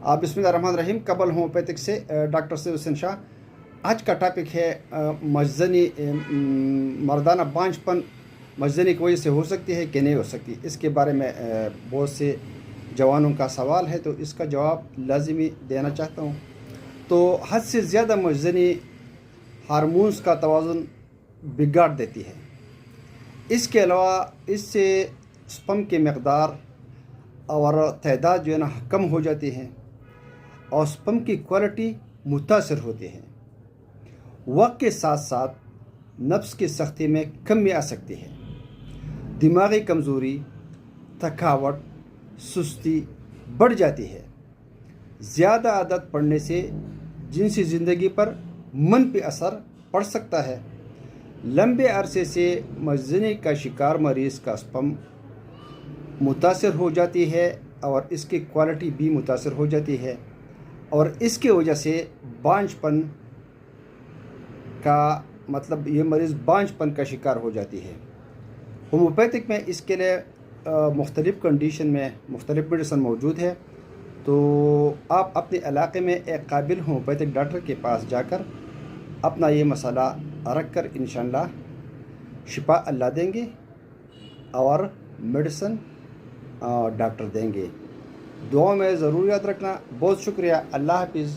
आप बिस्मिल्लाहिर्रहमानिर्रहीम। कबल होम्योपैथिक से डॉक्टर सैयद हुसैन शाह। आज का टॉपिक है मजनी मर्दाना बांझपन मजनी की वजह से हो सकती है कि नहीं हो सकती। इसके बारे में बहुत से जवानों का सवाल है, तो इसका जवाब लाजिमी देना चाहता हूँ। तो हद से ज़्यादा मजनी हार्मोन्स का तवाज़ुन बिगाड़ देती है। इसके अलावा इससे स्पर्म की मकदार और तादाद जो है ना कम हो जाती है और स्पर्म की क्वालिटी मुतासर होती है। वक्त के साथ साथ नफ्स की सख्ती में कमी आ सकती है। दिमागी कमज़ोरी, थकावट, सुस्ती बढ़ जाती है। ज़्यादा आदत पड़ने से जिनसी ज़िंदगी पर मनफी असर पड़ सकता है। लंबे अरसे से मजनी का शिकार मरीज़ का स्पर्म मुतासर हो जाती है और इसकी क्वालिटी भी मुतासर हो जाती है और इसकी वजह से बांझपन का मतलब ये मरीज़ बांझपन का शिकार हो जाती है। होम्योपैथिक में इसके लिए मुख्तलिफ़ कंडीशन में मुख्तलिफ़ मेडिसन मौजूद है। तो आप अपने इलाके में एक काबिल होम्योपैथिक डॉक्टर के पास जाकर अपना ये मसला रख कर इंशाअल्लाह शिफा अल्लाह देंगे और मेडिसन डॉक्टर देंगे। दुआ में ज़रूर याद रखना। बहुत शुक्रिया। अल्लाह हाफिज़।